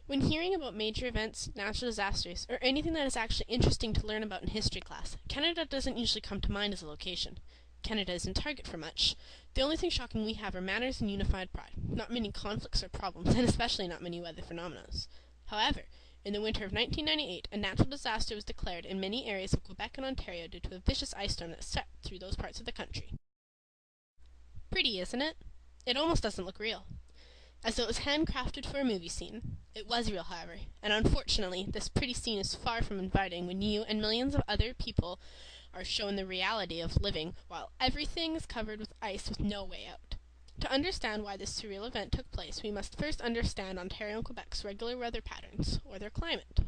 When hearing about major events, natural disasters, or anything that is actually interesting to learn about in history class, Canada doesn't usually come to mind as a location. Canada isn't target for much. The only thing shocking we have are manners and unified pride, not many conflicts or problems, and especially not many weather phenomena. However, in the winter of 1998, a natural disaster was declared in many areas of Quebec and Ontario due to a vicious ice storm that swept through those parts of the country. Pretty, isn't it? It almost doesn't look real. As though it was handcrafted for a movie scene. It was real, however, and unfortunately, this pretty scene is far from inviting when you and millions of other people are shown the reality of living while everything is covered with ice with no way out. To understand why this surreal event took place, we must first understand Ontario and Quebec's regular weather patterns, or their climate.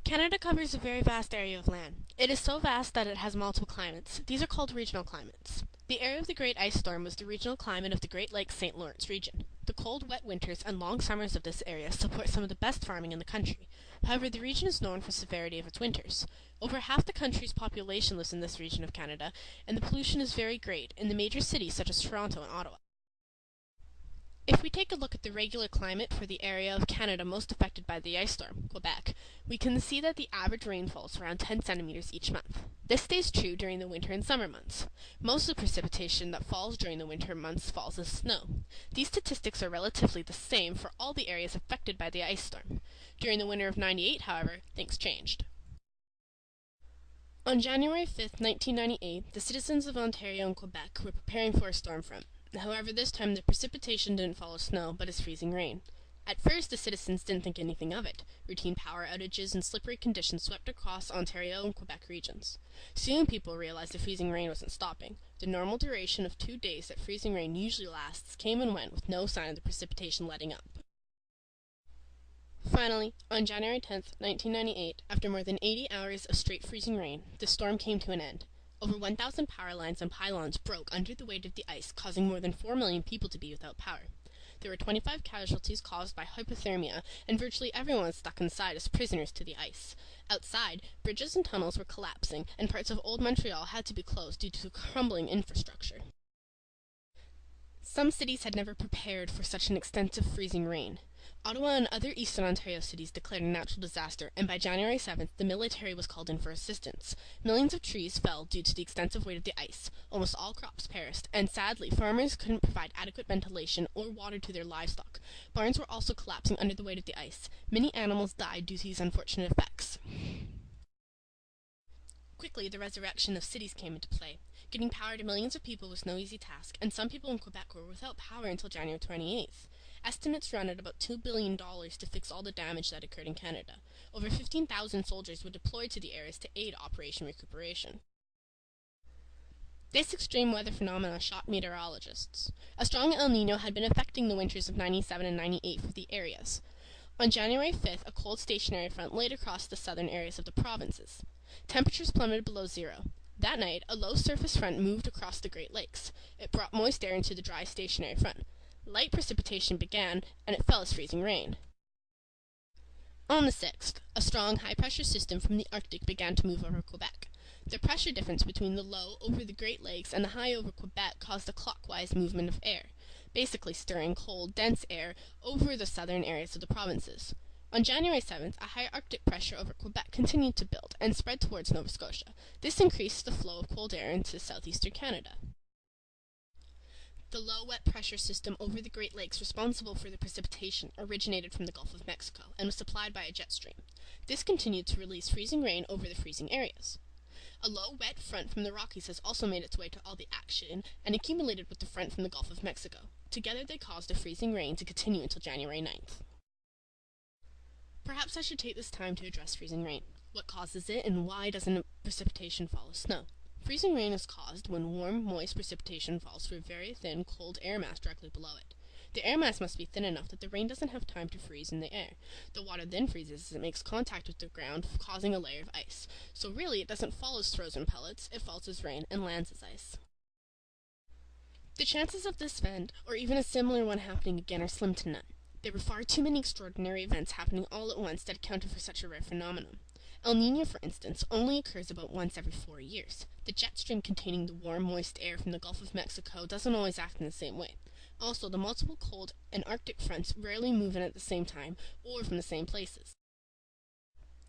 Canada covers a very vast area of land. It is so vast that it has multiple climates. These are called regional climates. The area of the Great Ice Storm was the regional climate of the Great Lakes-St. Lawrence region. The cold, wet winters and long summers of this area support some of the best farming in the country. However, the region is known for the severity of its winters. Over half the country's population lives in this region of Canada, and the pollution is very great in the major cities such as Toronto and Ottawa. If we take a look at the regular climate for the area of Canada most affected by the ice storm, Quebec, we can see that the average rainfall is around 10 centimeters each month. This stays true during the winter and summer months. Most of the precipitation that falls during the winter months falls as snow. These statistics are relatively the same for all the areas affected by the ice storm. During the winter of '98, however, things changed. On January 5, 1998, the citizens of Ontario and Quebec were preparing for a storm front. However, this time the precipitation didn't fall as snow, but as freezing rain. At first, the citizens didn't think anything of it. Routine power outages and slippery conditions swept across Ontario and Quebec regions. Soon people realized the freezing rain wasn't stopping. The normal duration of 2 days that freezing rain usually lasts came and went with no sign of the precipitation letting up. Finally, on January 10, 1998, after more than 80 hours of straight freezing rain, the storm came to an end. Over 1,000 power lines and pylons broke under the weight of the ice, causing more than 4 million people to be without power. There were 25 casualties caused by hypothermia, and virtually everyone was stuck inside as prisoners to the ice. Outside, bridges and tunnels were collapsing, and parts of old Montreal had to be closed due to crumbling infrastructure. Some cities had never prepared for such an extensive freezing rain. Ottawa and other eastern Ontario cities declared a natural disaster, and by January 7th, the military was called in for assistance. Millions of trees fell due to the extensive weight of the ice. Almost all crops perished, and sadly, farmers couldn't provide adequate ventilation or water to their livestock. Barns were also collapsing under the weight of the ice. Many animals died due to these unfortunate effects. Quickly, the resurrection of cities came into play. Getting power to millions of people was no easy task, and some people in Quebec were without power until January 28th. Estimates run at about $2 billion to fix all the damage that occurred in Canada. Over 15,000 soldiers were deployed to the areas to aid Operation Recuperation. This extreme weather phenomenon shocked meteorologists. A strong El Niño had been affecting the winters of '97 and '98 for the areas. On January 5th, a cold stationary front laid across the southern areas of the provinces. Temperatures plummeted below zero. That night, a low surface front moved across the Great Lakes. It brought moist air into the dry stationary front. Light precipitation began, and it fell as freezing rain. On the 6th, a strong high-pressure system from the Arctic began to move over Quebec. The pressure difference between the low over the Great Lakes and the high over Quebec caused a clockwise movement of air, basically stirring cold, dense air over the southern areas of the provinces. On January 7th, a high Arctic pressure over Quebec continued to build and spread towards Nova Scotia. This increased the flow of cold air into southeastern Canada. The low wet pressure system over the Great Lakes responsible for the precipitation originated from the Gulf of Mexico and was supplied by a jet stream. This continued to release freezing rain over the freezing areas. A low wet front from the Rockies has also made its way to all the action and accumulated with the front from the Gulf of Mexico. Together they caused the freezing rain to continue until January 9th. Perhaps I should take this time to address freezing rain. What causes it, and why doesn't precipitation fall as snow? Freezing rain is caused when warm, moist precipitation falls through a very thin, cold air mass directly below it. The air mass must be thin enough that the rain doesn't have time to freeze in the air. The water then freezes as it makes contact with the ground, causing a layer of ice. So really, it doesn't fall as frozen pellets, it falls as rain and lands as ice. The chances of this event, or even a similar one happening again, are slim to none. There were far too many extraordinary events happening all at once that accounted for such a rare phenomenon. El Niño, for instance, only occurs about once every 4 years. The jet stream containing the warm, moist air from the Gulf of Mexico doesn't always act in the same way. Also, the multiple cold and Arctic fronts rarely move in at the same time or from the same places.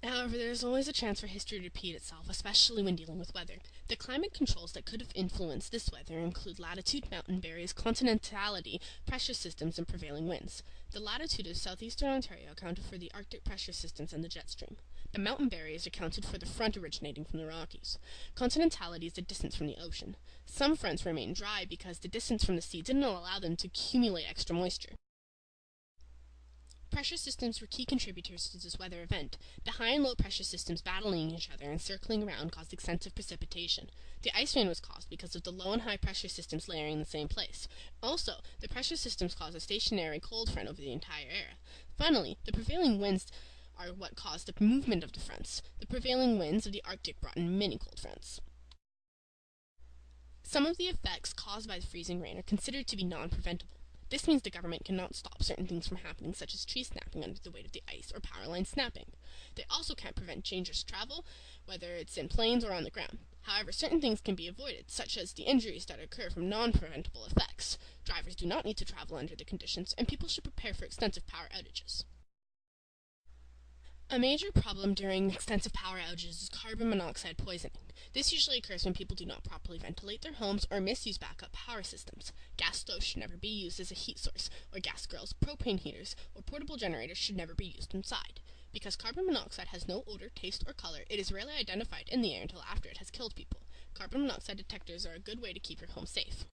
However, there is always a chance for history to repeat itself, especially when dealing with weather. The climate controls that could have influenced this weather include latitude, mountain barriers, continentality, pressure systems, and prevailing winds. The latitude of southeastern Ontario accounted for the Arctic pressure systems and the jet stream. The mountain barriers accounted for the front originating from the Rockies. Continentality is the distance from the ocean. Some fronts remain dry because the distance from the sea didn't allow them to accumulate extra moisture. Pressure systems were key contributors to this weather event. The high and low pressure systems battling each other and circling around caused extensive precipitation. The ice rain was caused because of the low and high pressure systems layering in the same place. Also, the pressure systems caused a stationary cold front over the entire area. Finally, the prevailing winds are what caused the movement of the fronts. The prevailing winds of the Arctic brought in many cold fronts. Some of the effects caused by the freezing rain are considered to be non-preventable. This means the government cannot stop certain things from happening, such as trees snapping under the weight of the ice or power lines snapping. They also can't prevent dangerous travel, whether it's in planes or on the ground. However, certain things can be avoided, such as the injuries that occur from non-preventable effects. Drivers do not need to travel under the conditions, and people should prepare for extensive power outages. A major problem during extensive power outages is carbon monoxide poisoning. This usually occurs when people do not properly ventilate their homes or misuse backup power systems. Gas stoves should never be used as a heat source, or gas grills, propane heaters, or portable generators should never be used inside. Because carbon monoxide has no odor, taste, or color, it is rarely identified in the air until after it has killed people. Carbon monoxide detectors are a good way to keep your home safe.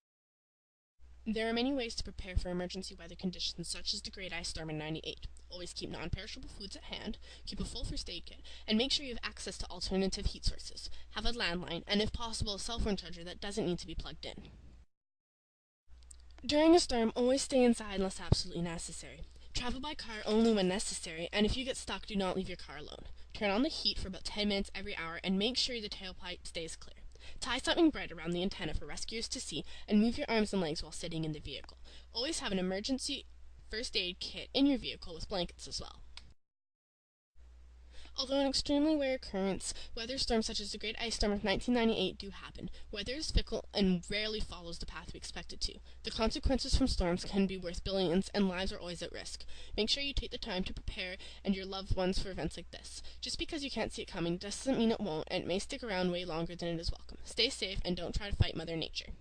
There are many ways to prepare for emergency weather conditions such as the Great Ice Storm in '98. Always keep non-perishable foods at hand, keep a full first aid kit, and make sure you have access to alternative heat sources. Have a landline, and if possible a cell phone charger that doesn't need to be plugged in. During a storm, always stay inside unless absolutely necessary. Travel by car only when necessary, and if you get stuck, do not leave your car alone. Turn on the heat for about 10 minutes every hour, and make sure the tailpipe stays clear. Tie something bright around the antenna for rescuers to see, and move your arms and legs while sitting in the vehicle. Always have an emergency first aid kit in your vehicle with blankets as well. Although an extremely rare occurrence, weather storms such as the Great Ice Storm of 1998 do happen. Weather is fickle and rarely follows the path we expect it to. The consequences from storms can be worth billions, and lives are always at risk. Make sure you take the time to prepare and your loved ones for events like this. Just because you can't see it coming doesn't mean it won't, and it may stick around way longer than it is welcome. Stay safe and don't try to fight Mother Nature.